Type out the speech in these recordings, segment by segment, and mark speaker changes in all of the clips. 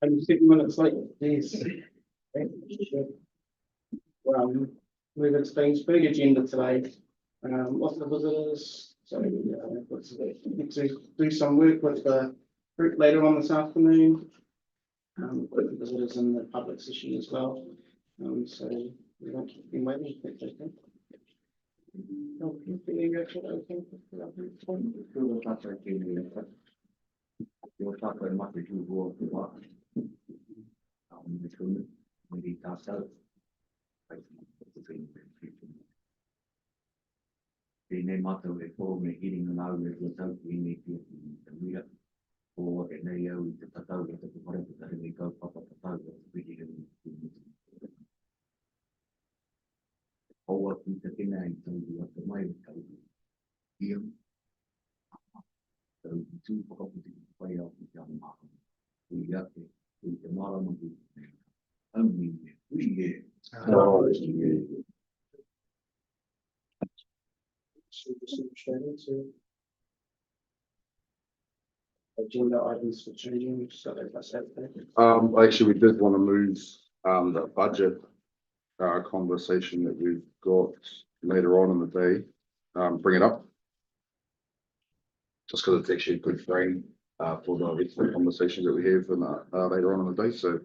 Speaker 1: I'm 6 minutes late, please. We've explained big agenda today. What's the visitors? So let's do some work with the group later on this afternoon. With the visitors in the public session as well. So we won't keep them waiting. Agenda items for changing, so that's everything.
Speaker 2: Actually, we did want to move the budget conversation that we've got later on in the day. Bring it up. Just because it's actually a good frame for the conversation that we have later on in the day. So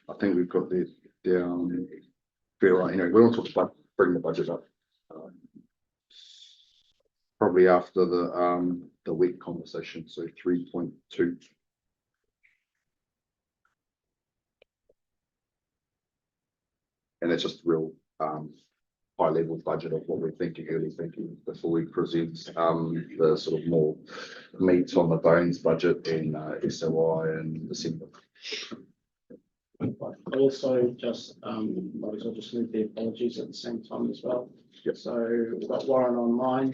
Speaker 2: I think we've got the fair right. Anyway, we don't talk about bring the budget up. Probably after the week conversation, so 3.2. And it's just real high level budget of what we're thinking, early thinking before we present the sort of more meat on the bones budget in SOI in December.
Speaker 1: Also, just might as well just leave the apologies at the same time as well.
Speaker 2: Yep.
Speaker 1: So we've got Warren online,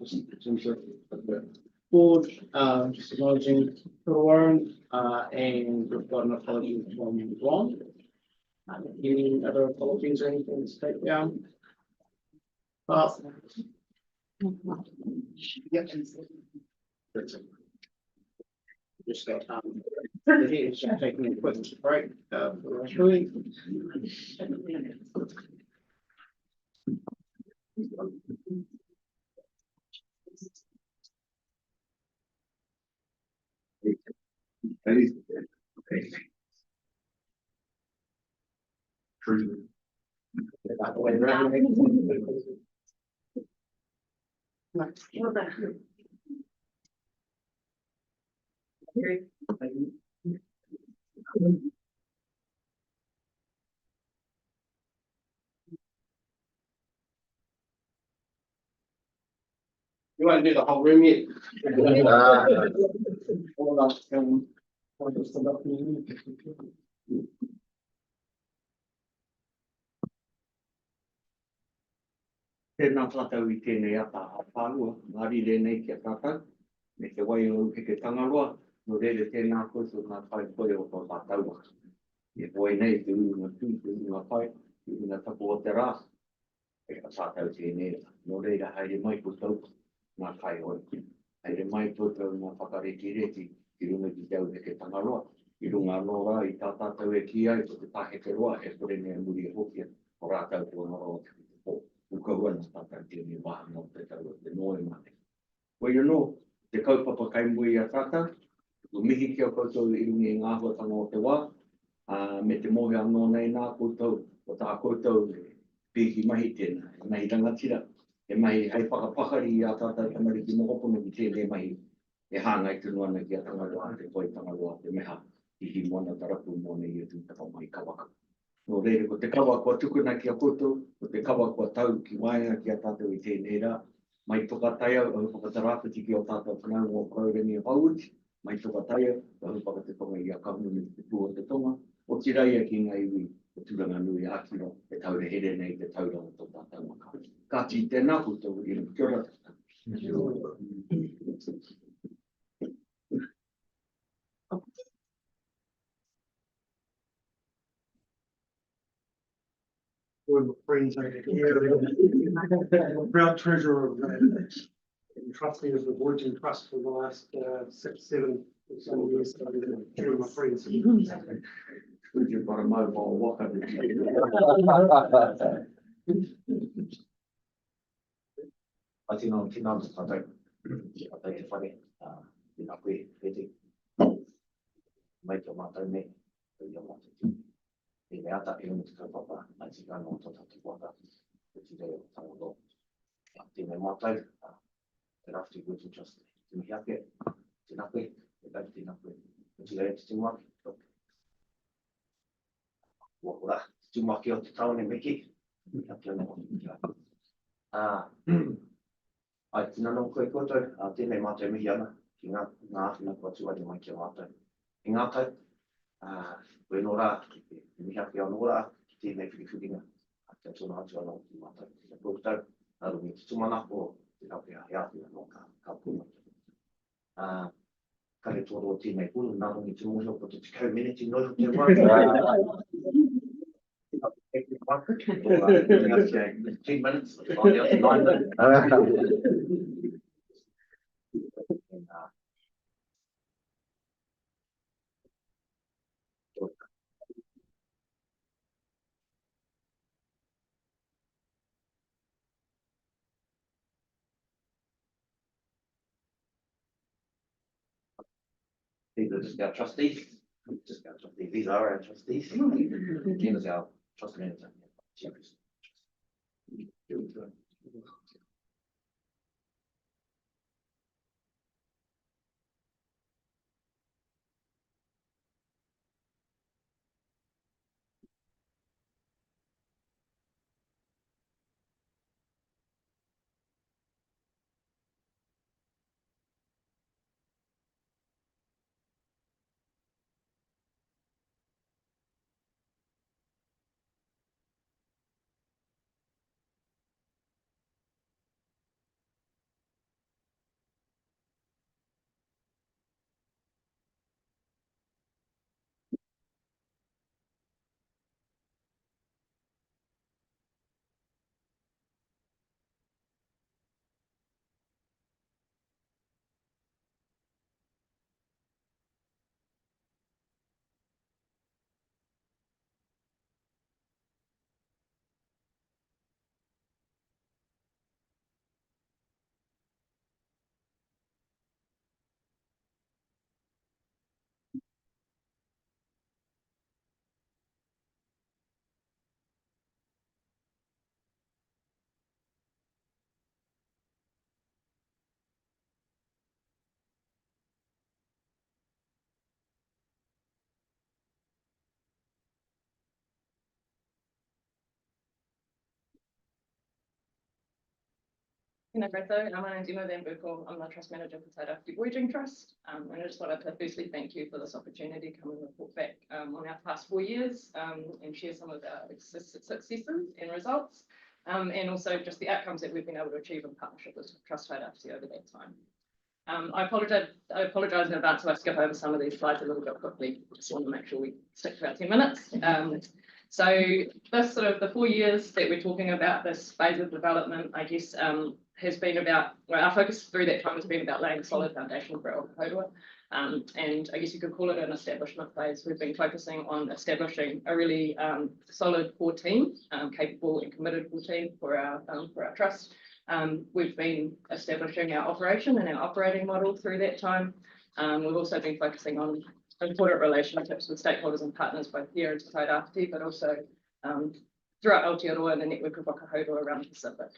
Speaker 1: just in terms of the board, just acknowledging for Warren, and we've got an apology from Ron. Any other apologies or anything to take down? Yep. Just taking a quick break for a
Speaker 2: True.
Speaker 1: You want to do the whole room yet?
Speaker 3: Tēnā tātou I tēnei ata hapārua, ngāri rēnei kia tātou, me te waiau he ke tangaroa, no rere tēnā koutou ngā tai koe o tō tātou. E wai nei te urunga tū, te urunga pai, te urunga tapu o te rā, e ka tātou tēnei, no rere haere mai koutou ngā tai hoi. Haere mai koutou ngā whakareti reti, I runga ki tau he ke tangaroa, I runga anō rā I tā tātou e ki ai, ko te tāheke roa, e kore mea muri e hokia, o rātou tō ngoro o te pō. Ukawana tātou tēnei wahanga o te tau o te noe mane. Wai anō, te kaupapa kaimui a tātou, o mihi kia koutou I rungi e ngāhuatanga o te wā, me te mohe anō nei nā koutou, o tā koutou pihi mahi tēnā, e mahi rangatira, e mahi hei whakapakari I a tātou tamariki mohopuna ki tēnei mahi, e hāngai tunu ana ki a tangaroa, te koi tangaroa, te meha, Ihi mona tarapu mone I atu tapa mai kawaka. No reire, ko te kawa kua tukuna ki a koutou, ko te kawa kua tau ki waenga ki a tātou I tēnei rā, mai tokatai au, ahu Tairāwhiti ki o tātou whanau o Kaureni o Hauti, mai tokatai au, ahu whakatekonga I a kahunu te tū o te tonga, o ki raia ki ngā iwi, o tūranga nui ākiro, e taure here nei te tauranga tō tātou maka. Ka ti tēnā koutou, I kia ora tātou.
Speaker 4: Friends here, proud treasurer of the trustee of the board and trust for the last 6, 7, some years ago, two of my friends.
Speaker 3: You've got a mobile waka.
Speaker 5: I think on finance, I don't funny. You know, we make your matter me. You want to. The other element to papa, I think I know what to water. Today, I will go. I think my matter. Then after you go to just to have it. Enough way. That's enough way. Today, it's too much. What will that? Too much out to town and make it. Ai tina no koe koutou, tēnei mātou mihi ana, ki ngā āwhina kua tuari mai ki a mātou. I ngā tau, koe no rā, mihi ake anō rā, ki tēnei whiriwhiringa, te tōna atu anō ki mātou. Te koutou, nā rungi ki tumana o te rawhia he āwhina no ka puna. Kare tōro o tēnei punu, nā rungi te mōhio ko te tikau miniti noho te wā. 10 minutes, on the other 9 minutes. These are just our trustees. Just our trustees. These are our trustees. Jen is our trust manager.
Speaker 6: My name is Emma Van Berkel. I'm the Trust Manager for Tairāwhiti Voyaging Trust. And I just wanted to firstly thank you for this opportunity to come and report back on our past 4 years and share some of our successes and results, and also just the outcomes that we've been able to achieve in partnership with Trust Tairāwhiti over that time. I apologise in advance if I skip over some of these slides a little bit quickly. Just want to make sure we stick to our 10 minutes. So this sort of the 4 years that we're talking about, this phase of development, I guess, has been about, well, our focus through that time has been about laying a solid foundation for our Haurua. And I guess you could call it an establishment phase. We've been focusing on establishing a really solid core team, capable and committed core team for our trust. We've been establishing our operation and our operating model through that time. We've also been focusing on important relationships with stakeholders and partners both here in Tairāwhiti, but also throughout Aotearoa and the network of whakahaurua around the Pacific.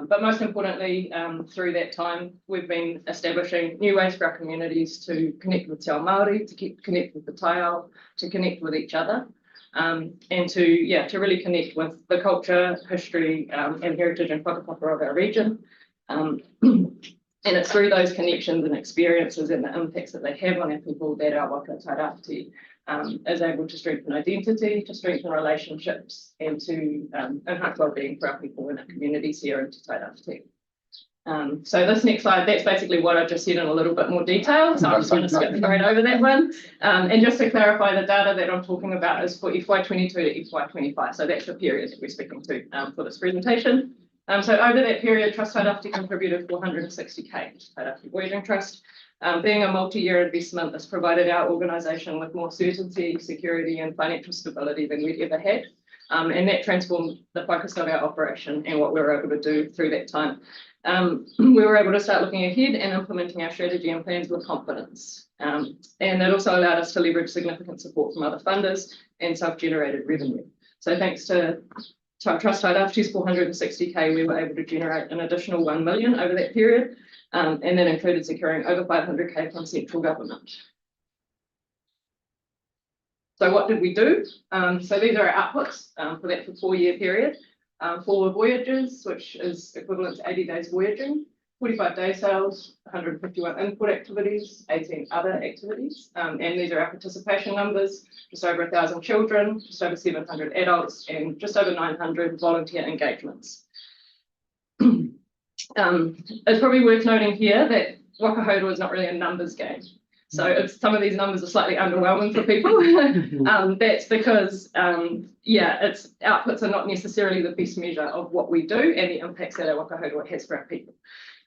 Speaker 6: But most importantly, through that time, we've been establishing new ways for our communities to connect with Te Ao Māori, to connect with the Taiao, to connect with each other, and to really connect with the culture, history, and heritage and whakapapa of our region. And it's through those connections and experiences and the impacts that they have on our people that our waka Tairāwhiti is able to strengthen identity, to strengthen relationships, and to enhance wellbeing for our people and our communities here in Tairāwhiti. So this next slide, that's basically what I just said in a little bit more detail. So I'm just going to skip right over that one. And just to clarify, the data that I'm talking about is for FY22 to FY25. So that's the period that we're speaking to for this presentation. So over that period, Trust Tairāwhiti contributed 460k to Tairāwhiti Voyaging Trust. Being a multi-year investment, this provided our organisation with more certainty, security and financial stability than we'd ever had. And that transformed the focus of our operation and what we were able to do through that time. We were able to start looking ahead and implementing our strategy and plans with confidence. And it also allowed us to leverage significant support from other funders and self-generated revenue. So thanks to Trust Tairāwhiti's 460k, we were able to generate an additional 1 million over that period. And that included securing over 500k from central government. So what did we do? So these are our outputs for that 4-year period. 4 voyages, which is equivalent to 80 days voyaging, 45 day sails, 151 input activities, 18 other activities. And these are our participation numbers, just over 1,000 children, just over 700 adults, and just over 900 volunteer engagements. It's probably worth noting here that Waka Haurua is not really a numbers game. So some of these numbers are slightly underwhelming for people. That's because, its outputs are not necessarily the best measure of what we do and the impacts that our Waka Haurua has for our people.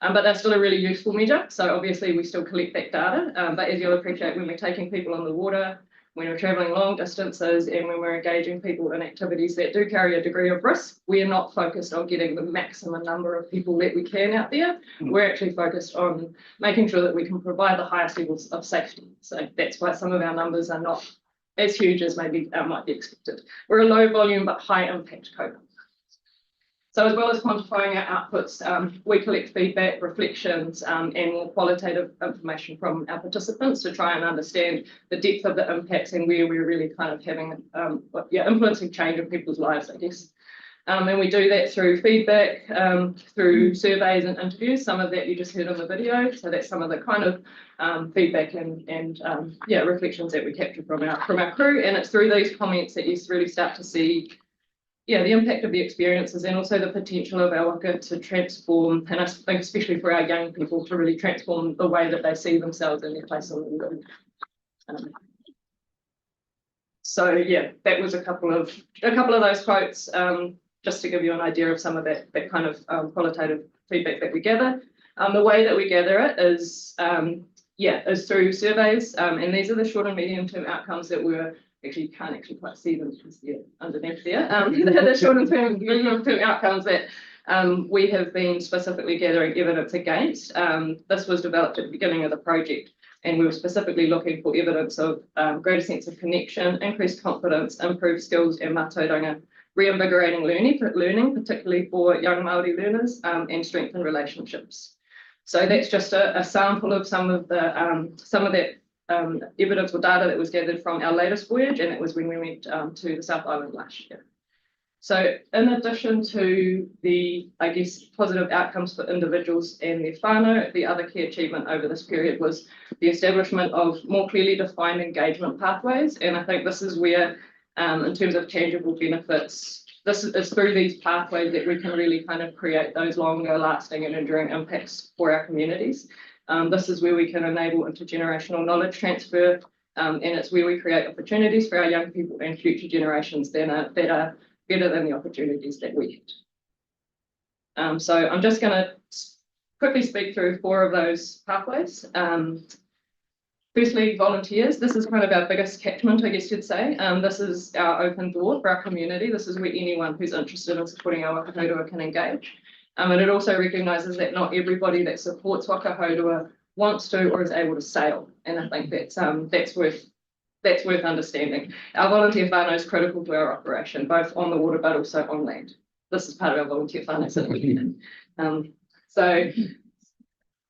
Speaker 6: But they're still a really useful measure. So obviously we still collect that data. But as you'll appreciate, when we're taking people on the water, when we're travelling long distances and when we're engaging people in activities that do carry a degree of risk, we are not focused on getting the maximum number of people that we can out there. We're actually focused on making sure that we can provide the highest levels of safety. So that's why some of our numbers are not as huge as maybe might be expected. We're a low volume but high impact cohort. So as well as quantifying our outputs, we collect feedback, reflections, and more qualitative information from our participants to try and understand the depth of the impacts and where we're really kind of having, influencing change in people's lives, I guess. And we do that through feedback, through surveys and interviews. Some of that you just heard on the video. So that's some of the kind of feedback and reflections that we capture from our crew. And it's through these comments that you really start to see the impact of the experiences and also the potential of our waka to transform, and I think especially for our young people, to really transform the way that they see themselves and their place in the world. That was a couple of those quotes, just to give you an idea of some of that kind of qualitative feedback that we gather. The way that we gather it is through surveys, and these are the short and medium term outcomes that were. Actually, you can't actually quite see them because they're underneath there. The short and medium term outcomes that we have been specifically gathering evidence against. This was developed at the beginning of the project, and we were specifically looking for evidence of greater sense of connection, increased confidence, improved skills and mātauranga, reinvigorating learning, particularly for young Māori learners, and strengthened relationships. So that's just a sample of some of that evidence or data that was gathered from our latest voyage, and it was when we went to the South Island last year. So in addition to the, I guess, positive outcomes for individuals and their whānau, the other key achievement over this period was the establishment of more clearly defined engagement pathways. And I think this is where, in terms of tangible benefits, this is through these pathways that we can really kind of create those longer lasting and enduring impacts for our communities. This is where we can enable intergenerational knowledge transfer, and it's where we create opportunities for our young people and future generations that are better than the opportunities that we had. So I'm just going to quickly speak through 4 of those pathways. Firstly, volunteers. This is kind of our biggest catchment, I guess you'd say. This is our open door for our community. This is where anyone who's interested in supporting our waka haurua can engage. And it also recognises that not everybody that supports waka haurua wants to or is able to sail. And I think that's worth understanding. Our volunteer whānau is critical to our operation, both on the water but also on land. This is part of our volunteer whānau certificate. So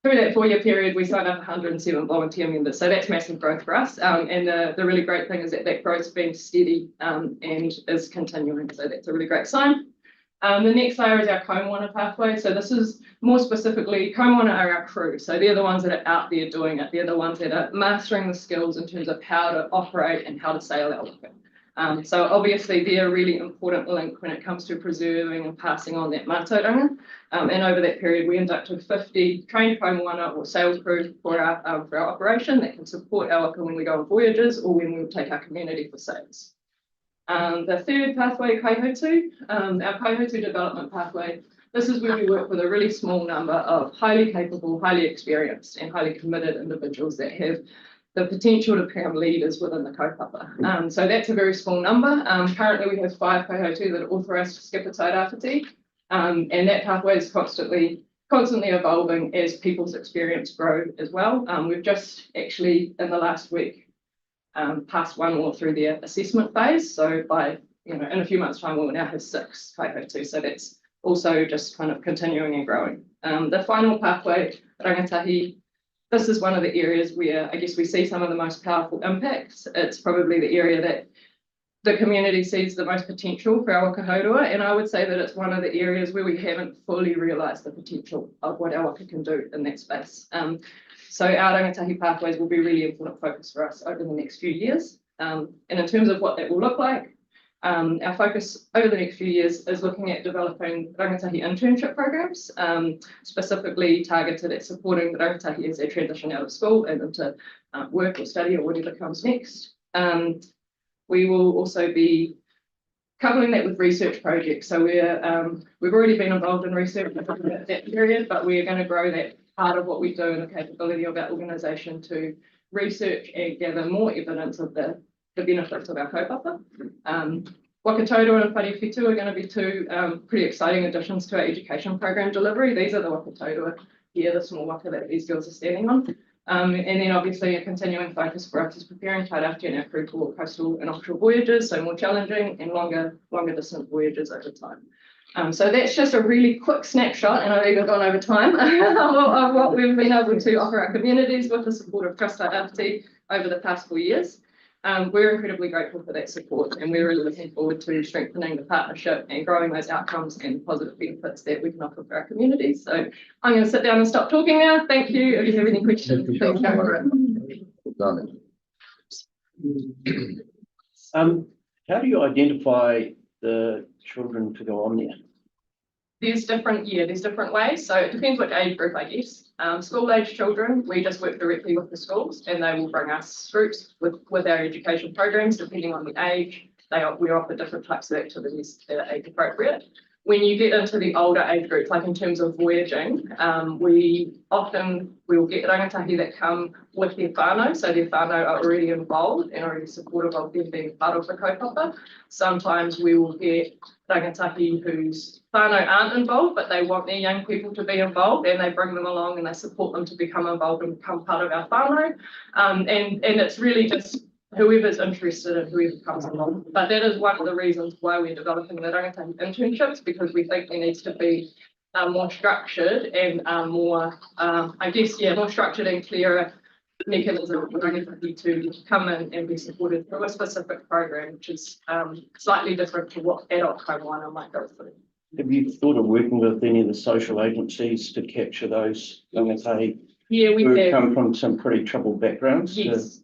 Speaker 6: through that 4-year period, we signed up 107 volunteer members. So that's massive growth for us. And the really great thing is that growth's been steady and is continuing. So that's a really great sign. The next layer is our kaumāna pathway. So this is more specifically, kaumāna are our crew. So they're the ones that are out there doing it. They're the ones that are mastering the skills in terms of how to operate and how to sail our waka. So obviously they're a really important link when it comes to preserving and passing on that mātauranga. And over that period, we inducted 50 trained kaumāna or sales crew for our operation that can support our waka when we go on voyages or when we take our community for sails. The third pathway, kaihotu, our kaihotu development pathway this is where we work with a really small number of highly capable, highly experienced and highly committed individuals that have the potential to become leaders within the kaupapa. So that's a very small number. Currently we have 5 kaihautu that are authorised to skip a Tairāwhiti, and that pathway is constantly evolving as people's experience grow as well. We've just actually in the last week passed one more through their assessment phase. So by, in a few months' time, we'll now have 6 kaihautu. So that's also just kind of continuing and growing. The final pathway, rangatahi, this is one of the areas where I guess we see some of the most powerful impacts. It's probably the area that the community sees the most potential for our waka haurua, and I would say that it's one of the areas where we haven't fully realised the potential of what our waka can do in that space. So our rangatahi pathways will be really important focus for us over the next few years. And in terms of what that will look like, our focus over the next few years is looking at developing rangatahi internship programs, specifically targeted at supporting the rangatahi as they transition out of school and into work or study or whatever comes next. We will also be coupling that with research projects. So we've already been involved in research at that period, but we're going to grow that part of what we do and the capability of our organisation to research and gather more evidence of the benefits of our kaupapa. Wakatoura and Tairāwhiti are going to be 2 pretty exciting additions to our education program delivery. These are the Wakatoura here, the small waka that these girls are standing on. And then obviously a continuing focus for us is preparing Tairāwhiti and our crew for coastal and offshore voyages, so more challenging and longer distance voyages over time. So that's just a really quick snapshot, and I've even gone over time, of what we've been able to offer our communities with the support of Trust Tairāwhiti over the past 4 years. We're incredibly grateful for that support, and we're really looking forward to strengthening the partnership and growing those outcomes and positive benefits that we can offer for our communities. So I'm going to sit down and stop talking now. Thank you. If you have any questions, please go for it.
Speaker 7: How do you identify the children to go on there?
Speaker 6: There's different ways. So it depends what age group, I guess. School age children, we just work directly with the schools and they will bring us groups with our education programs, depending on the age. We offer different types of activities that are age appropriate. When you get into the older age groups, like in terms of voyaging, we will get rangatahi that come with their whānau. So their whānau are already involved and already supportive of them being part of the kaupapa. Sometimes we will get rangatahi whose whānau aren't involved, but they want their young people to be involved, and they bring them along and they support them to become involved and become part of our whānau. And it's really just whoever's interested and whoever comes along. But that is one of the reasons why we're developing the rangatahi internships, because we think there needs to be more structured and more structured and clearer mechanism for rangatahi to come in and be supported through a specific program, which is slightly different to what adult kaimoana might go through.
Speaker 7: Have you thought of working with any of the social agencies to capture those rangatahi
Speaker 6: who
Speaker 7: have come from some pretty troubled backgrounds?
Speaker 6: Yes,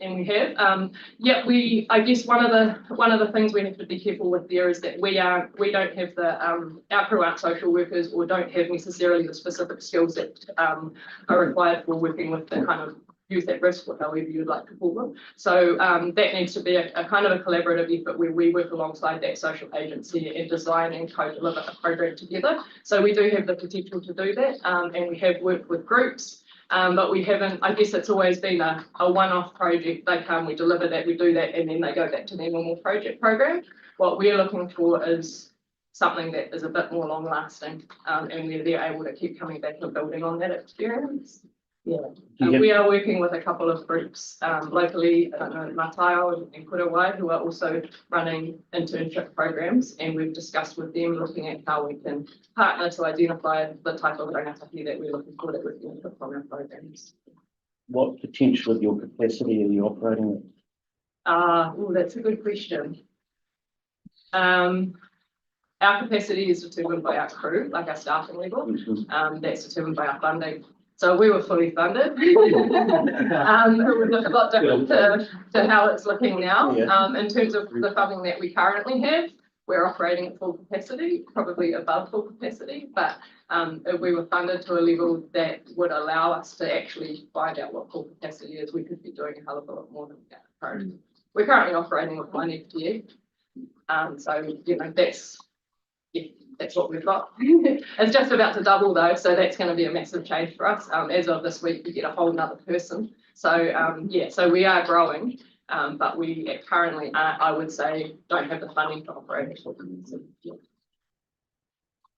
Speaker 6: and we have. I guess one of the things we have to be careful with there is that we don't have our crew aren't social workers or don't have necessarily the specific skills that are required for working with the kind of youth at risk, or however you'd like to call them. So that needs to be a kind of a collaborative effort where we work alongside that social agency and design and co-deliver a program together. So we do have the potential to do that, and we have worked with groups, but we haven't, I guess it's always been a one-off project. They come, we deliver that, we do that, and then they go back to their normal program. What we're looking for is something that is a bit more long-lasting, and where they're able to keep coming back and building on that experience. We are working with a couple of groups locally, Matao and Kurawai, who are also running internship programs, and we've discussed with them looking at how we can partner to identify the type of rangatahi that we're looking for that we can put from our programs.
Speaker 7: What potential of your capacity are you operating at?
Speaker 6: That's a good question. Our capacity is determined by our crew, like our staffing level. That's determined by our funding. So we were fully funded. It would look a lot different to how it's looking now. In terms of the funding that we currently have, we're operating at full capacity, probably above full capacity, but if we were funded to a level that would allow us to actually find out what full capacity is, we could be doing a hell of a lot more than that. We're currently operating with one FTE. So, that's what we've got. It's just about to double though, so that's going to be a massive change for us. As of this week, we get a whole nother person. So yeah, so we are growing, but we currently, I would say, don't have the funding to operate. So, yeah.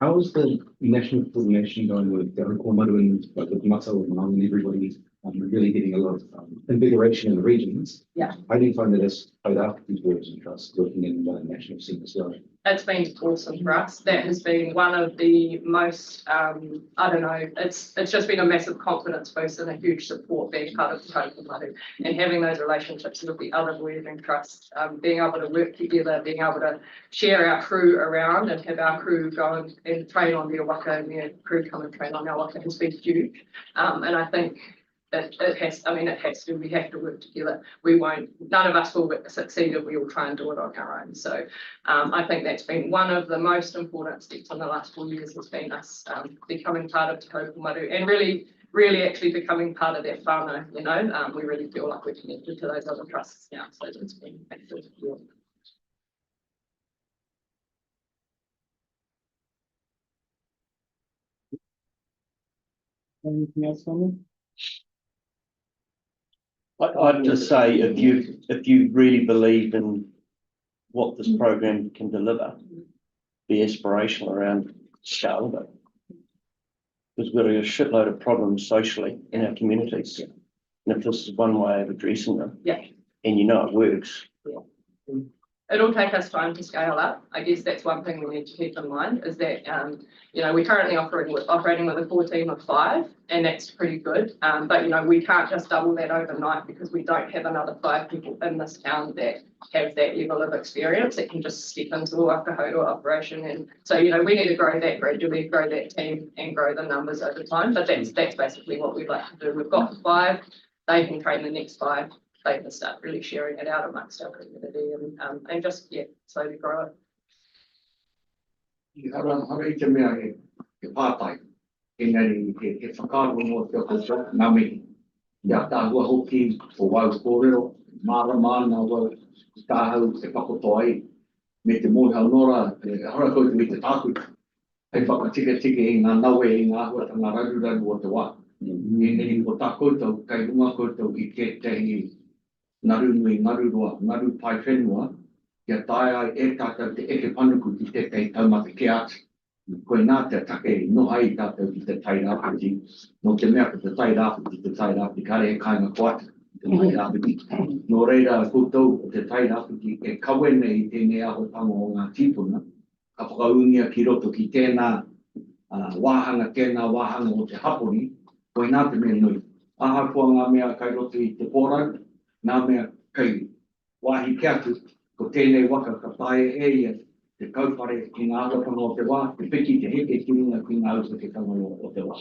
Speaker 4: How is the national coordination going with the Komaru and with Mato and everybody really getting a lot of invigoration in the regions?
Speaker 6: Yeah.
Speaker 4: How do you find that as Tairāwhiti boards and trusts working in the national scene as well?
Speaker 6: It's been awesome for us. That has been one of the most, I don't know, it's just been a massive confidence boost and a huge support being part of the Tairāwhiti and having those relationships with the other voyaging trusts, being able to work together, being able to share our crew around and have our crew go and train on their waka and their crew come and train on our waka has been huge. And I think it has to, we have to work together. We won't, none of us will succeed if we all try and do it on our own. So I think that's been one of the most important steps in the last 4 years has been us becoming part of Te Tairāwhiti and really actually becoming part of that whānau, you know. We really feel like we're connected to those other trusts now. So it's been massive. Yeah.
Speaker 1: Anything else on them?
Speaker 7: I'd just say if you really believe in what this program can deliver, be aspirational around scale of it. Because we've got a shitload of problems socially in our communities. And if this is one way of addressing them,
Speaker 6: Yeah.
Speaker 7: and you know it works.
Speaker 6: It'll take us time to scale up. I guess that's one thing we need to keep in mind is that, you know, we're currently operating with a core team of 5, and that's pretty good. But, you know, we can't just double that overnight because we don't have another 5 people in this town that have that level of experience that can just step into a wakahoto operation. And so, you know, we need to grow that gradually, grow that team and grow the numbers over time. But that's basically what we'd like to do. We've got 5, they can train the next 5. They can start really sharing it out amongst our community and just, yeah, slowly grow it.
Speaker 3: Hara i te mea he pātai. Engari he whakaaro no te o ngā mihi. Ia tāhua hoki o wau kōrero, mārama nā wau tāhau te whakoto ai. Me te mōhau nora, hara koe te me te tāku. Hei whakatika i ngā naue i ngā hua ta ngā raru o te wā. Engari ko tā koutou, kai runga koutou i ke tehi ngaru nui, ngaru roa, ngaru pai whenua, kia tae ai e tātou te eke panuku ki te kei taumata ke atu. Koe nā te take no ai tātou ki te Tairāwhiti, no te mea ko te Tairāwhiti, kare e kāinga koata te Tairāwhiti. No reira koutou o te Tairāwhiti e kawene i tēnei ahotanga o ngā tīpuna, ka whakaungia ki roto ki tēnā wāhanga o te hapori, koe nā te mea nui. Aha kua ngā mea kai roto i te pōrau, nā mea kai wāhi ki atu, ko tēnei waka ka tae e ia te kaupare ki ngā ahatanga o te wā, te piki te heke ki runga ki ngā ahatanga o te wā.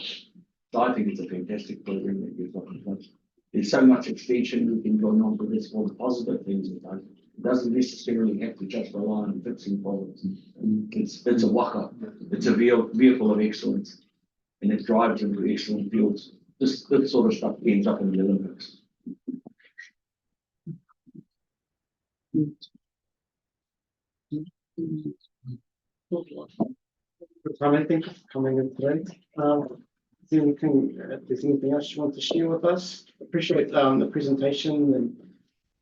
Speaker 3: So I think it's a fantastic program that you've got in place. There's so much extension we can go on with this, all the positive things it does. It doesn't necessarily have to just rely on fixing problems. It's a waka, it's a vehicle of excellence, and it drives into excellent fields. This sort of stuff ends up in the Olympics.
Speaker 1: Thank you for coming in today. If there's anything else you want to share with us, appreciate the presentation and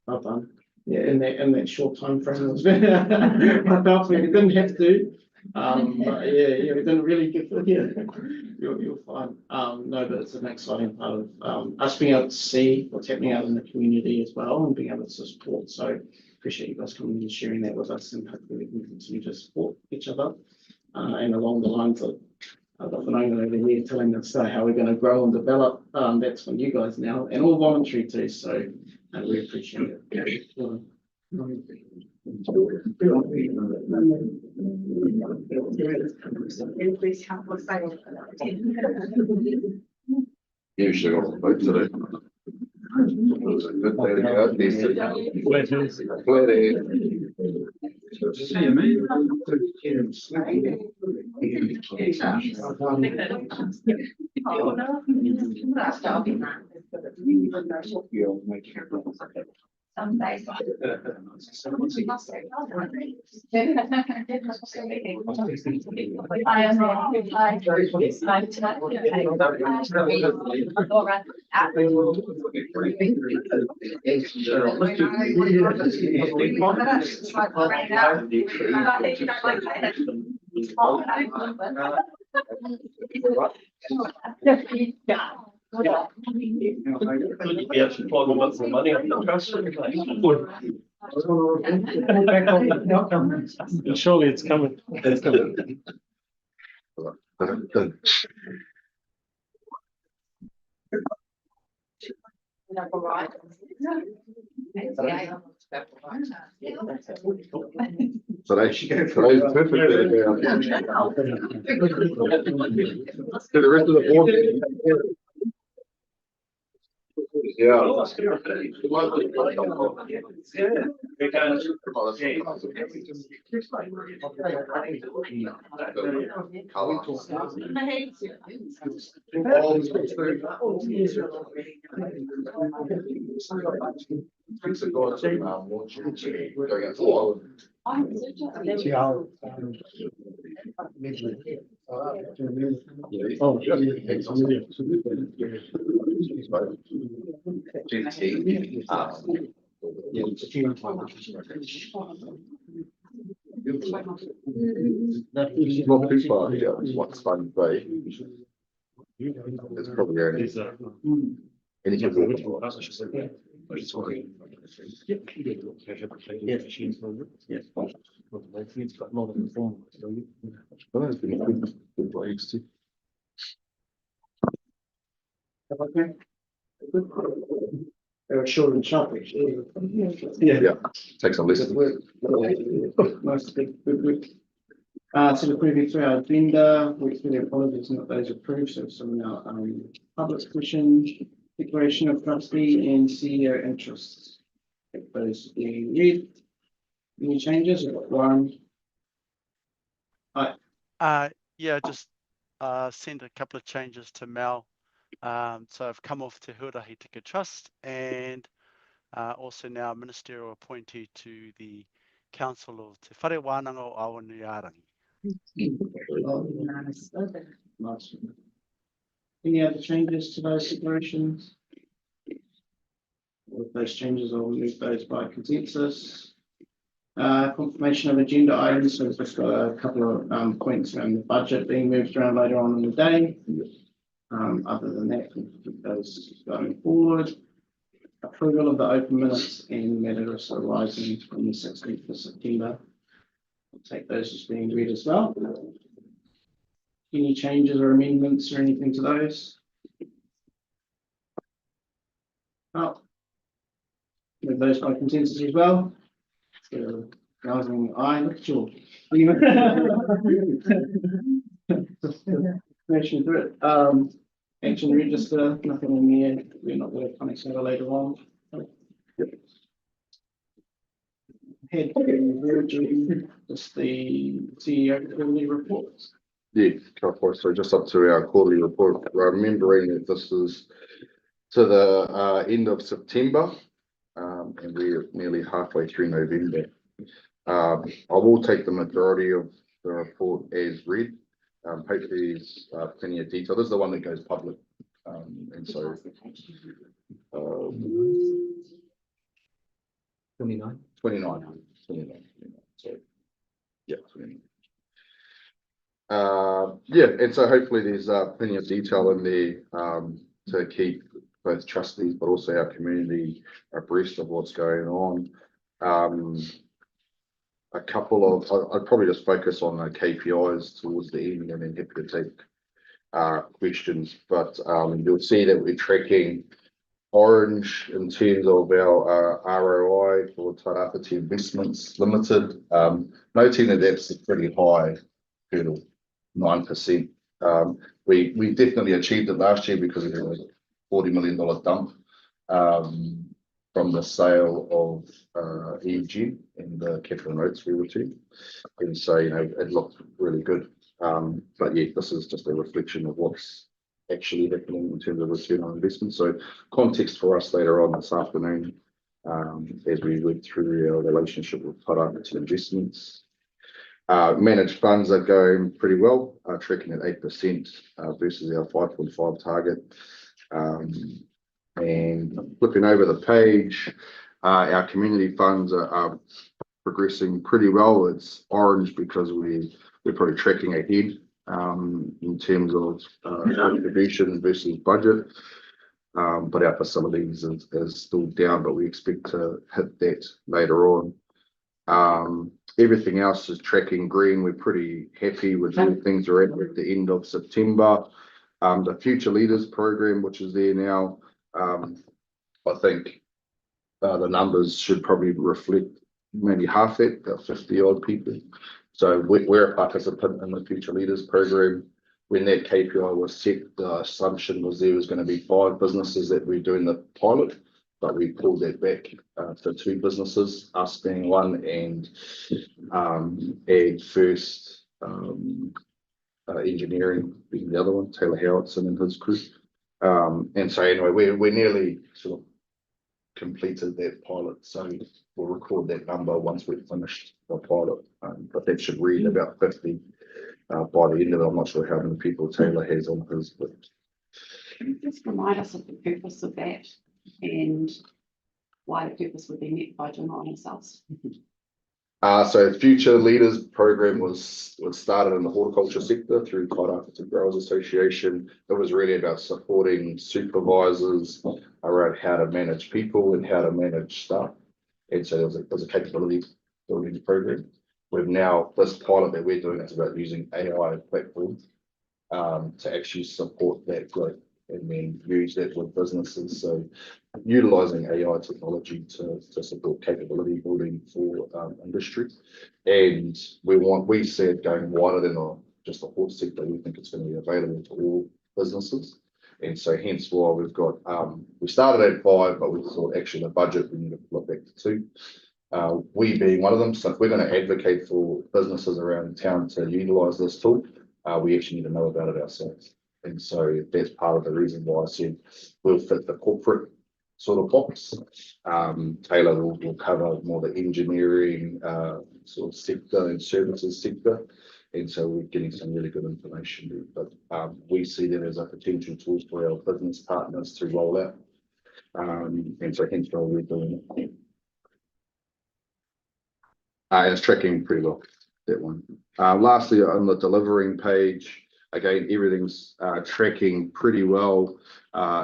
Speaker 1: well done. Yeah, in that short time frame, I felt we didn't have to. But yeah, we didn't really get you're fine. No, but it's an exciting part of us being able to see what's happening out in the community as well and being able to support. So appreciate you guys coming and sharing that with us, and hopefully we can continue to support each other and along the lines of the phenomenon over here telling us how we're going to grow and develop. That's from you guys now, and all voluntary too. So we appreciate it.
Speaker 2: Yeah, we should have got the vote today. Good way to go.
Speaker 8: some days. I am
Speaker 7: You actually plug up some money on the trust.
Speaker 9: Surely it's coming.
Speaker 7: It's coming.
Speaker 2: So today's perfect day to go. To the rest of the board. Yeah. Not too far, yeah, it's what's fun, but it's probably anything. Well, it's been a good breaks too.
Speaker 1: Okay. They're short and sharp.
Speaker 2: Yeah, takes a listen.
Speaker 1: Nice, good. So the previous three agenda, which really apologies not those approved, so some now, public question, declaration of trustee and CEO interests. If those being read, any changes, or one?
Speaker 9: Yeah, just sent a couple of changes to Mel. So I've come off Te Tairāwhiti Trust and also now ministerial appointee to the Council of Te Whare Wānanga o Awanuiarangi.
Speaker 1: Nice. Any other changes to those declarations? With those changes, I'll move those by consensus. Confirmation of agenda items, so we've just got a couple of points around the budget being moved around later on in the day. Other than that, we'll keep those going forward. Approval of the open minutes and matters arising from the 16th of September. We'll take those as being read as well. Any changes or amendments or anything to those? Oh. With those by consensus as well. So, rising eye, sure. Mention through it. Action register, nothing in there. We're not going to connect that later on. Head to just the CEO quarterly reports.
Speaker 2: Yeah, so just up to our quarterly report, remembering that this is to the end of September, and we're nearly halfway through November. I will take the majority of the report as read. Hopefully there's plenty of detail. This is the one that goes public, and so
Speaker 4: 29.
Speaker 2: 29. So yeah, 29. Yeah, and so hopefully there's plenty of detail in there to keep both trustees but also our community abreast of what's going on. A couple of I'd probably just focus on the KPIs towards the end and then happy to take questions, but you'll see that we're tracking orange in terms of our ROI for Tairāwhiti Investments Limited, noting that that's a pretty high hurdle, 9%. We definitely achieved it last year because it was a $40 million dump from the sale of EG and the capital notes we retained, and so it looked really good. But yeah, this is just a reflection of what's actually happening in terms of return on investment. So context for us later on this afternoon as we went through our relationship with Tairāwhiti Investments. Managed funds are going pretty well, tracking at 8% versus our 5.5 target. And flipping over the page, our community funds are progressing pretty well. It's orange because we're probably tracking ahead in terms of contribution versus budget. But our facilities is still down, but we expect to hit that later on. Everything else is tracking green. We're pretty happy with where things are at the end of September. The Future Leaders program, which is there now, I think the numbers should probably reflect maybe half that, about 50 odd people. So we're a participant in the Future Leaders program. When that KPI was set, the assumption was there was going to be 5 businesses that we're doing the pilot, but we pulled that back to 2 businesses, us being one, and Ag First Engineering being the other one, Tairāwhiti and his crew. And so anyway, we're nearly sort of completed that pilot, so we'll record that number once we've finished the pilot. But that should read about 50 by the end of it. I'm not sure how many people Taylor has on his, but
Speaker 8: can you just remind us of the purpose of that and why the purpose would be met by Jim and ourselves?
Speaker 2: So the Future Leaders program was started in the horticulture sector through Tairāwhiti Growers Association. It was really about supporting supervisors around how to manage people and how to manage staff. And so there was a capability building program. We've now, this pilot that we're doing is about using AI platforms to actually support that growth and then use that with businesses. So utilizing AI technology to support capability building for industry. And we see it going wider than just the horse sector. We think it's going to be available to all businesses. And so hence why we've got, we started at 5, but we thought actually the budget, we need to flip back to 2. We being one of them. So if we're going to advocate for businesses around town to utilize this tool, we actually need to know about it ourselves. And so that's part of the reason why I said we'll fit the corporate sort of box. Taylor will cover more the engineering sort of sector and services sector. And so we're getting some really good information there. But we see that as a potential tool for our business partners to roll out. And so hence why we're doing it. And it's tracking pretty well, that one. Lastly, on the delivering page, again, everything's tracking pretty well.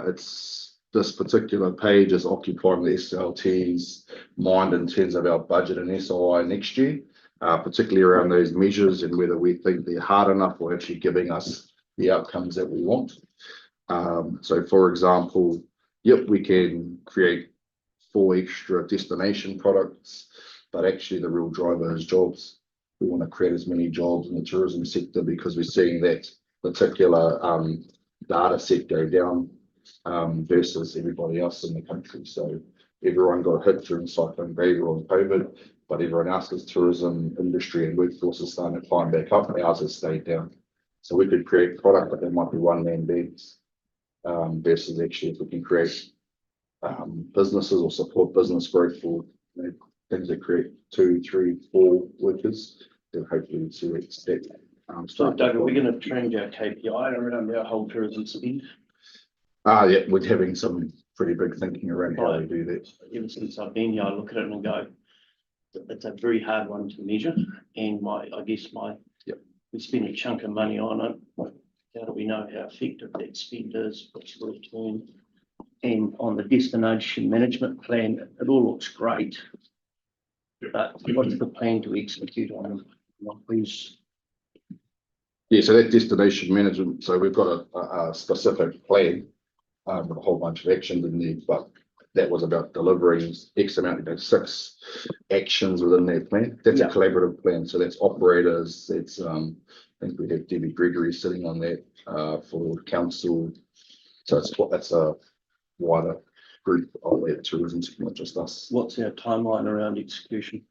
Speaker 2: It's this particular page is occupying the SLT's mind in terms of our budget and SOI next year, particularly around those measures and whether we think they're hard enough or actually giving us the outcomes that we want. So for example, yep, we can create 4 extra destination products, but actually the real driver is jobs. We want to create as many jobs in the tourism sector because we're seeing that particular data set go down versus everybody else in the country. So everyone got hit during Cyclone Gabriel and COVID, but everyone else's tourism industry and workforce is starting to climb back up, and ours has stayed down. So we could create product, but there might be one-man bands versus actually if we can create businesses or support business growth for things that create 2, 3, 4 workers, then hopefully we'll see that.
Speaker 7: So Doug, are we going to change our KPI around our whole tourism spend?
Speaker 2: Yeah, we're having some pretty big thinking around how we do that.
Speaker 7: Ever since I've been here, I look at it and go, it's a very hard one to measure. And we spend a chunk of money on it. How do we know how effective that spend is? What's the return? And on the destination management plan, it all looks great. But what's the plan to execute on them? Please.
Speaker 2: Yeah, so that destination management, so we've got a specific plan with a whole bunch of actions in there, but that was about delivering X amount, 6 actions within that plan. That's a collaborative plan. So that's operators, that's I think we have Debbie Gregory sitting on that for council. So that's a wider group of that tourism, not just us.
Speaker 7: What's our timeline around execution?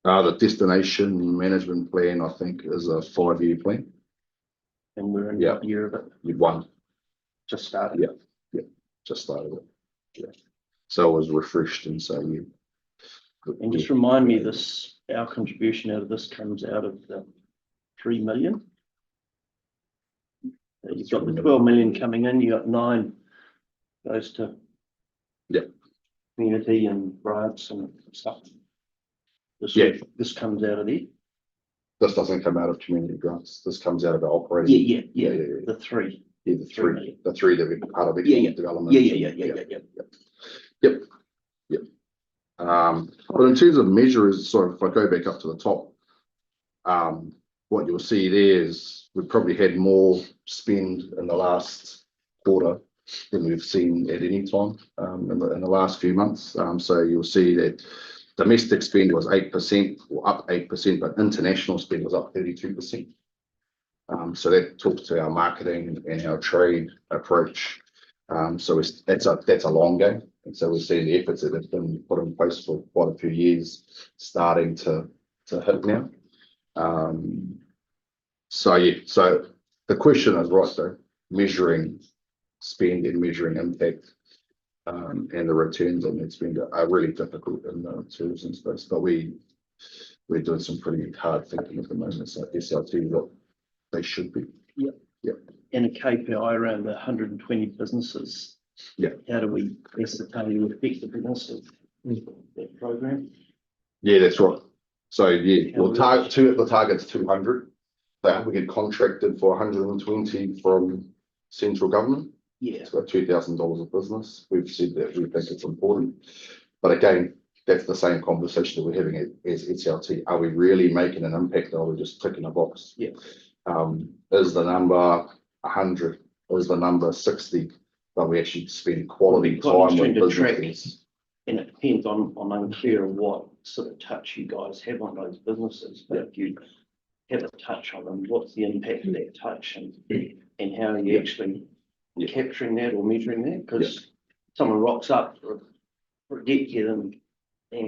Speaker 2: The destination management plan, I think, is a 5-year plan.
Speaker 7: And we're in what year of it?
Speaker 2: You've won.
Speaker 7: Just started.
Speaker 2: Yeah, just started it. Yeah. So it was refreshed, and so you.
Speaker 7: And just remind me, this, our contribution out of this comes out of the 3 million. You've got the 12 million coming in, you got 9 goes to.
Speaker 2: Yep.
Speaker 7: Community and grants and stuff.
Speaker 2: Yeah.
Speaker 7: This comes out of there.
Speaker 2: This doesn't come out of community grants. This comes out of our operating.
Speaker 7: Yeah. The 3.
Speaker 2: Yeah, the three that we're part of
Speaker 7: Yeah.
Speaker 2: economic development.
Speaker 7: Yeah.
Speaker 2: Yep. But in terms of measures, so if I go back up to the top, what you'll see there is we've probably had more spend in the last quarter than we've seen at any time in the last few months. So you'll see that domestic spend was 8% or up 8%, but international spend was up 32%. So that talks to our marketing and our trade approach. So that's a long game. And so we're seeing the efforts that have been put in place for quite a few years starting to hit now. So the question is right though, measuring spend and measuring impact and the returns on that spend are really difficult in the tourism space, but we're doing some pretty hard thinking at the moment. So SLT, what they should be.
Speaker 7: And a KPI around the 120 businesses.
Speaker 2: Yeah.
Speaker 7: How do we ascertain the effectiveness of that program?
Speaker 2: Yeah, that's right. So yeah, we'll the target's 200. We get contracted for 120 from central government.
Speaker 7: Yeah.
Speaker 2: It's about $2,000 a business. We've said that we think it's important, but again, that's the same conversation that we're having as SLT. Are we really making an impact? Or are we just ticking a box?
Speaker 7: Yeah.
Speaker 2: Is the number 100? Is the number 60? But we actually spend quality time with businesses.
Speaker 7: And it depends on unclear on what sort of touch you guys have on those businesses. But if you have a touch on them, what's the impact of that touch, and how are you actually capturing that or measuring that? Because someone rocks up for a get here and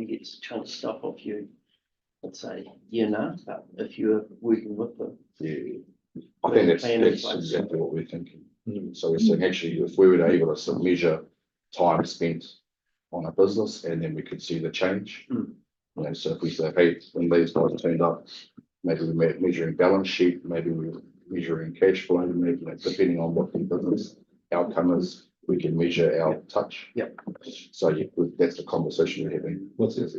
Speaker 7: gets a chunk of stuff off you, let's say, but if you're working with them.
Speaker 2: I think that's exactly what we're thinking. So we're saying actually, if we were able to measure time spent on a business, and then we could see the change. So if we say, hey, when these guys turned up, maybe we're measuring balance sheet, maybe we're measuring cash flow, maybe depending on what the business outcome is, we can measure our touch. So that's the conversation we're having.
Speaker 4: What's it?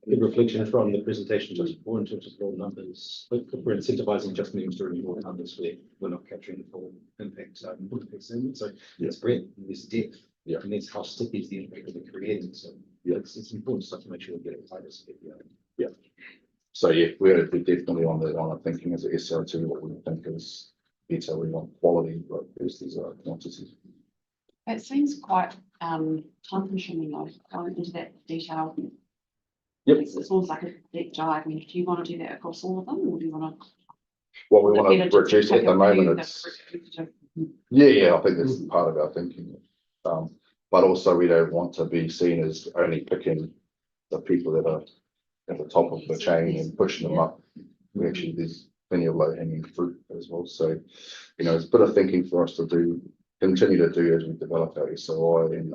Speaker 4: Good reflection from the presentation just before in terms of raw numbers. But we're incentivizing just means to raw numbers where we're not capturing the full impact. So it's breadth, there's depth, and that's how sticky is the impact that we're creating. So it's important stuff to make sure we get it right.
Speaker 2: So we're definitely on the thinking as a SLT what we think is better. We want quality versus quantity.
Speaker 8: It seems quite time consuming though, going into that detail. It's almost like a deep dive. I mean, do you want to do that across all of them, or do you want to?
Speaker 2: What we want to reduce at the moment, it's I think that's part of our thinking. But also we don't want to be seen as only picking the people that are at the top of the chain and pushing them up. We actually, there's plenty of low hanging fruit as well. So, it's a bit of thinking for us to continue to do as we develop our SOI and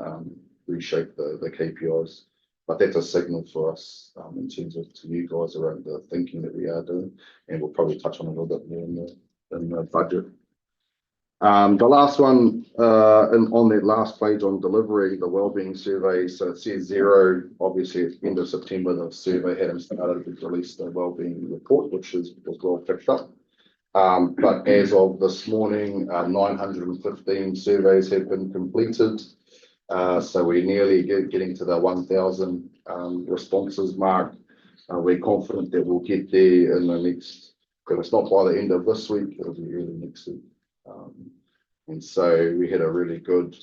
Speaker 2: reshape the KPIs. But that's a signal for us in terms of to you guys around the thinking that we are doing, and we'll probably touch on a little bit more in the budget. The last one on that last page on delivery, the wellbeing survey. So it says 0. Obviously, at the end of September, the survey hadn't started to release the wellbeing report, which was well picked up. But as of this morning, 915 surveys have been completed. So we're nearly getting to the 1,000 responses mark. We're confident that we'll get there in the next, if it's not by the end of this week, it'll be early next week. And so we had a really good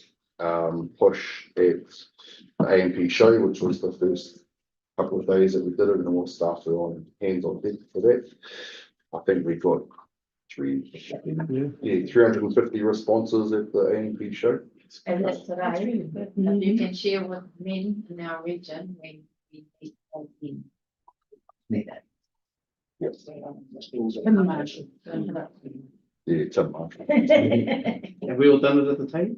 Speaker 2: push at the AMP show, which was the first couple of days that we did it, and all staff were on hands on deck for that. I think we got 350 responses at the AMP show.
Speaker 10: And that's today, you can share with men in our region when we meet all in.
Speaker 2: Yes.
Speaker 10: In the margin.
Speaker 2: Yeah, Tim Marshall.
Speaker 1: Have we all done it at the table?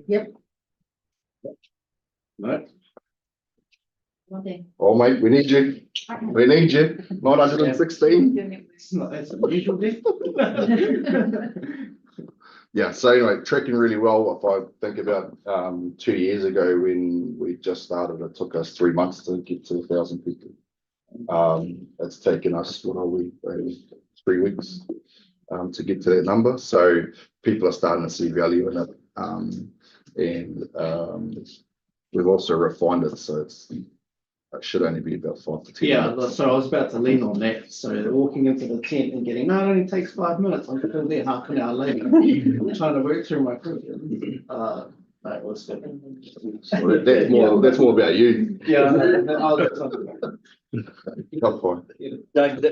Speaker 10: Yep.
Speaker 1: No.
Speaker 10: Well then,
Speaker 2: Oh, mate, we need you. We need you. 916.
Speaker 1: It's not, that's unusual, Dick.
Speaker 2: Yeah, so anyway, tracking really well. If I think about 2 years ago when we just started, it took us 3 months to get to 1,000 people. It's taken us, what are we, 3 weeks to get to that number. So people are starting to see value in it. We've also refined it, so it should only be about 5 to 10
Speaker 1: Yeah,
Speaker 2: minutes.
Speaker 1: so I was about to lean on that. So walking into the tent and getting, no, it only takes 5 minutes. I'm still there half an hour later. I'm trying to work through my curriculum. That was good.
Speaker 2: Well, that's more about you.
Speaker 1: Yeah.
Speaker 2: Not fine.
Speaker 7: Dave,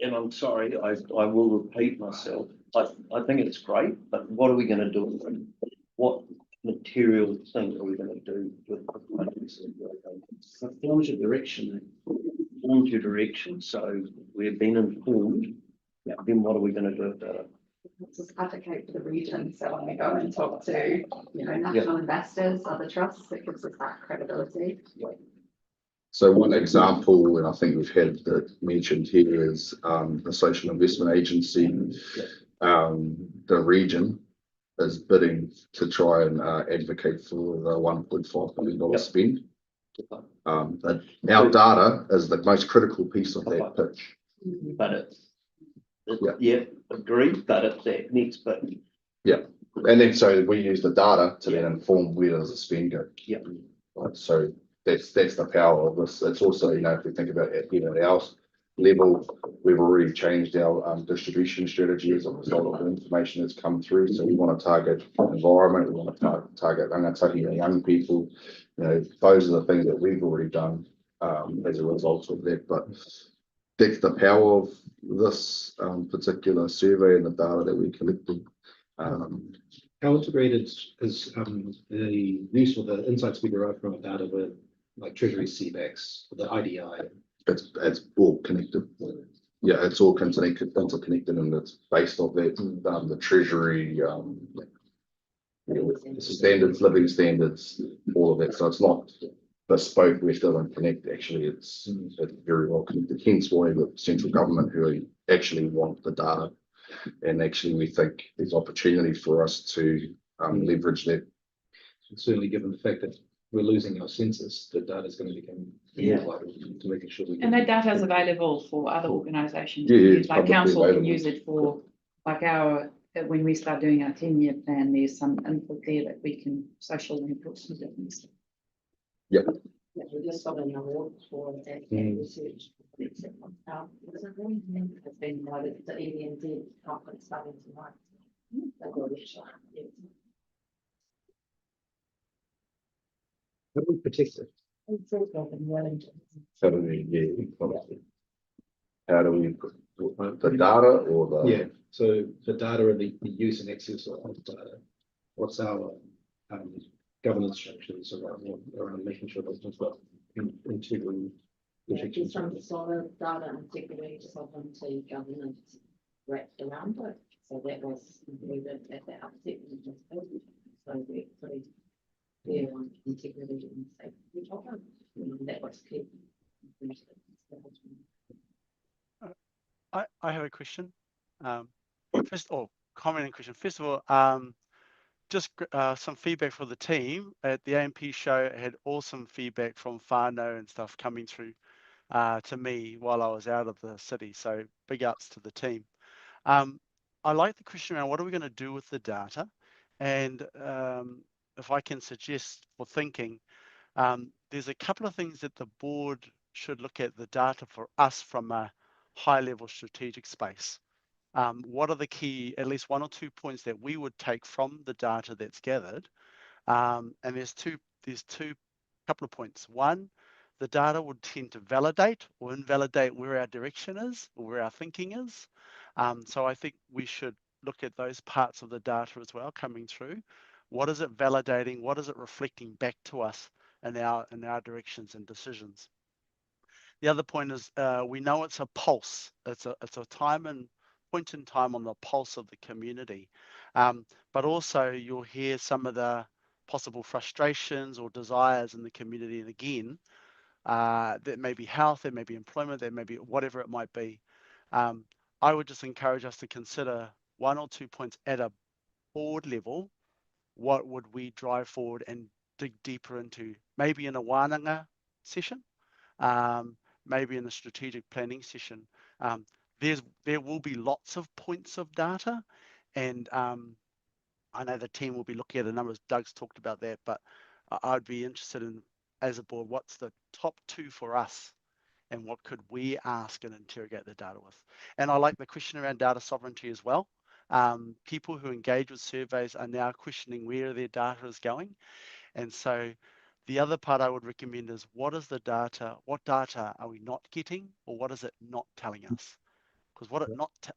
Speaker 7: and I'm sorry, I will repeat myself. I think it's great, but what are we going to do with it? What material thing are we going to do with the
Speaker 1: Forms your direction.
Speaker 7: forms your direction? So we've been informed. Then what are we going to do about it?
Speaker 8: Just advocate for the region, so when we go and talk to, national investors, other trusts, it gives us that credibility.
Speaker 2: So one example, and I think we've had that mentioned here, is the Social Investment Agency. The region is bidding to try and advocate for the $1.5 billion spend. Our data is the most critical piece of that pitch.
Speaker 7: But agreed, but it's that next bit.
Speaker 2: Yeah, and then so we use the data to then inform where does the spend go.
Speaker 7: Yeah.
Speaker 2: Right, so that's the power of this. It's also, if we think about it, at our level, we've already changed our distribution strategy as a result of the information that's come through. So we want to target environment, we want to target young people. Those are the things that we've already done as a result of that. But that's the power of this particular survey and the data that we collected.
Speaker 4: How integrated is the use of the insights we derive from our data with like Treasury CBEX, the IDI?
Speaker 2: It's all connected. Yeah, it's all interconnected, and it's based off that the Treasury standards, living standards, all of that. So it's not bespoke. We still don't connect. Actually, it's very well connected. Hence why the central government who actually want the data, and actually we think there's opportunity for us to leverage that.
Speaker 4: Certainly, given the fact that we're losing our census, the data is going to become more vital to making sure we.
Speaker 11: And that data is available for other organisations.
Speaker 2: Yeah,
Speaker 11: Like council
Speaker 2: available.
Speaker 11: can use it for, like when we start doing our 10-year plan, there's some input there that we can social input and different stuff.
Speaker 10: yeah, we just got an award for that research. It's been noted the EVNZ conference starting tonight.
Speaker 4: How do we protect it?
Speaker 2: How do we the data or the
Speaker 4: Yeah, so the data and the use and access of the data, what's our governance structures around making sure that we've got integrity?
Speaker 10: There's some sort of data integrity sovereignty governance wrapped around it. So that was included at the outset. So we're pretty clear on integrity and safety of it. That was key.
Speaker 9: I have a question. Comment and question. First of all, just some feedback for the team at the AMP show. It had awesome feedback from whānau and stuff coming through to me while I was out of the city. So big ups to the team. I like the question around what are we going to do with the data, and if I can suggest for thinking, there's a couple of things that the board should look at the data for us from a high level strategic space. What are the key, at least 1 or 2 points that we would take from the data that's gathered? And there's two couple of points. One, the data would tend to validate or invalidate where our direction is or where our thinking is. So I think we should look at those parts of the data as well coming through. What is it validating? What is it reflecting back to us in our directions and decisions? The other point is we know it's a pulse. It's a time and point in time on the pulse of the community. But also you'll hear some of the possible frustrations or desires in the community. And again, that may be health, that may be employment, that may be whatever it might be. I would just encourage us to consider 1 or 2 points at a board level. What would we drive forward and dig deeper into? Maybe in a wānanga session, maybe in the strategic planning session. There will be lots of points of data, and I know the team will be looking at a number of, Doug's talked about that, but I'd be interested in, as a board, what's the top 2 for us, and what could we ask and interrogate the data with? And I like the question around data sovereignty as well. People who engage with surveys are now questioning where their data is going. And so the other part I would recommend is, what is the data, what data are we not getting, or what is it not telling us? Because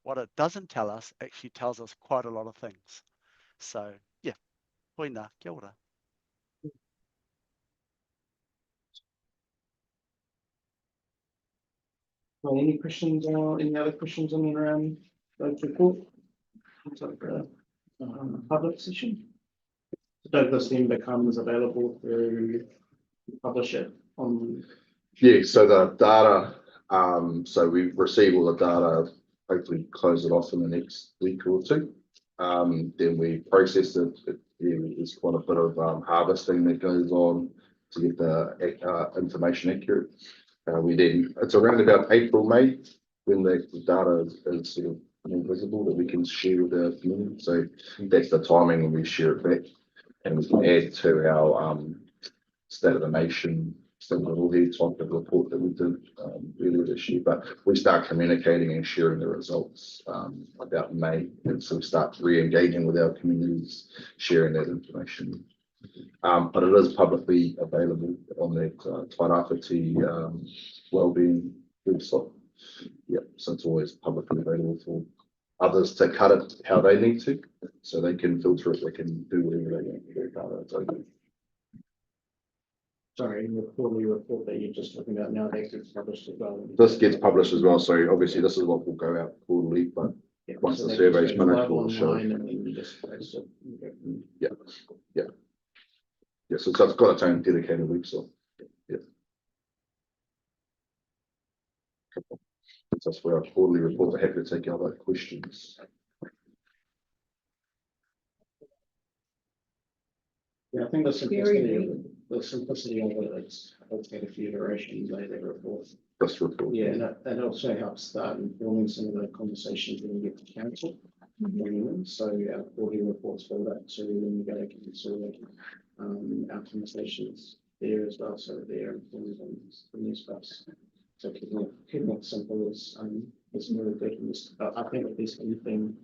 Speaker 9: what it doesn't tell us actually tells us quite a lot of things. So yeah, koina, kia ora.
Speaker 1: Well, any questions or any other questions on and around the report? It's like a public session. So this then becomes available to publish it on.
Speaker 2: Yeah, so the data, so we receive all the data, hopefully close it off in the next week or 2. Then we process it. There's quite a bit of harvesting that goes on to get the information accurate. It's around about April, May, when the data is sort of more visible that we can share with our community. So that's the timing when we share it back, and we can add to our State of the Nation, State of the Rohe type of report that we did earlier this year. But we start communicating and sharing the results about May, and so we start re-engaging with our communities, sharing that information. But it is publicly available on that Tairāwhiti wellbeing website. Yeah, so it's always publicly available for others to cut it how they need to, so they can filter it, they can do whatever they want with their data. It's open.
Speaker 1: Sorry, the quarterly report that you're just talking about now, that gets published as well.
Speaker 2: This gets published as well, so obviously this is what will go out quarterly, but
Speaker 1: Yeah,
Speaker 2: once
Speaker 1: so
Speaker 2: the
Speaker 1: they
Speaker 2: survey's
Speaker 1: can go
Speaker 2: finished,
Speaker 1: live
Speaker 2: we'll show.
Speaker 1: online and then you just post it.
Speaker 2: Yeah, so it's got its own dedicated website. Yeah. That's for our quarterly report. We're happy to take other questions.
Speaker 1: Yeah, I think the simplicity of it, it's had a few iterations later report.
Speaker 2: This report.
Speaker 1: Yeah, and that also helps start informing some of the conversations when we get to council. So our quarterly reports for that, so when we go to council, our conversations there as well, so they're informed on the news stuff. So keeping it simple is really good. I think if there's anything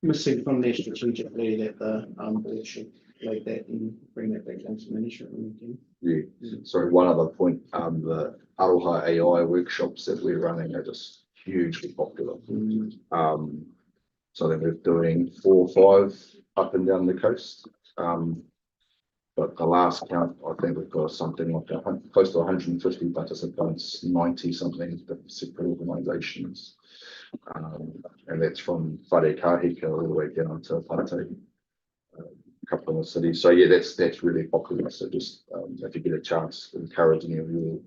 Speaker 1: missing from there strategically, that the board should like that and bring that back down to management when we can.
Speaker 2: Yeah. Sorry, one other point. The Aroha AI workshops that we're running are just hugely popular. So I think we're doing 4 or 5 up and down the coast. But the last count, I think we've got something like close to 150 participants, 90 something separate organisations. And that's from Whare Kahika all the way down to Tairāwhiti, a couple of the cities. So yeah, that's really popular. So just if you get a chance, encourage any of your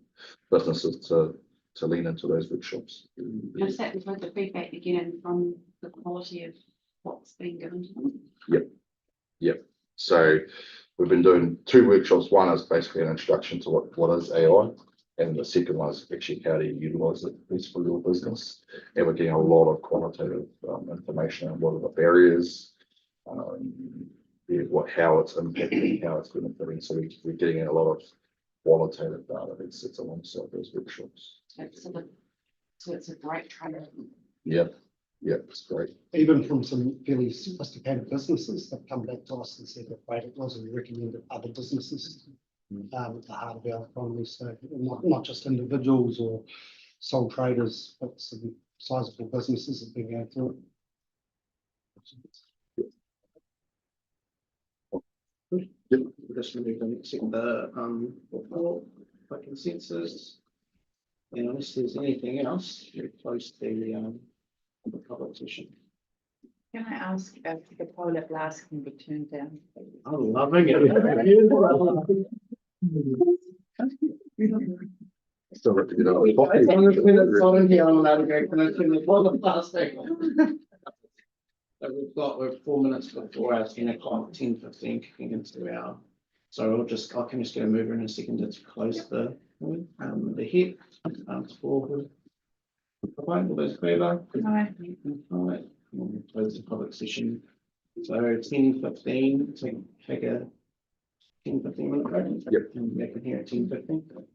Speaker 2: businesses to lean into those workshops.
Speaker 8: Is that with the feedback again from the quality of what's being given to them?
Speaker 2: Yep. So we've been doing 2 workshops. One is basically an introduction to what is AI, and the second one is actually how to utilise it best for your business. And we're getting a lot of qualitative information on what are the barriers, how it's impacting, how it's benefiting. So we're getting a lot of qualitative data that sits alongside those workshops.
Speaker 8: So it's a great training.
Speaker 2: Yep, it's great.
Speaker 12: Even from some fairly sophisticated businesses that come back to us and said that great it was, and recommended other businesses at the heart of our economy. So not just individuals or sole traders, but some sizable businesses have been going through it.
Speaker 1: We're just really going to accept the report by consensus. And unless there's anything else, we close the public session.
Speaker 11: Can I ask if the polar blast can be turned down? please?
Speaker 1: I'm loving it.
Speaker 2: Still have to get out of coffee.
Speaker 1: As long as it's on here, I'm allowed to go connecting the bottom plastic. So we're 4 minutes before our 10 o'clock, 10:15 kicking into the hour. So I can just get a mover in a second to close the head, for. All those in favour?
Speaker 11: Aye.
Speaker 1: Alright, we'll close the public session. So 10:15, take a 10-15 minute break.
Speaker 2: Yep.
Speaker 1: And back in here at 10:15.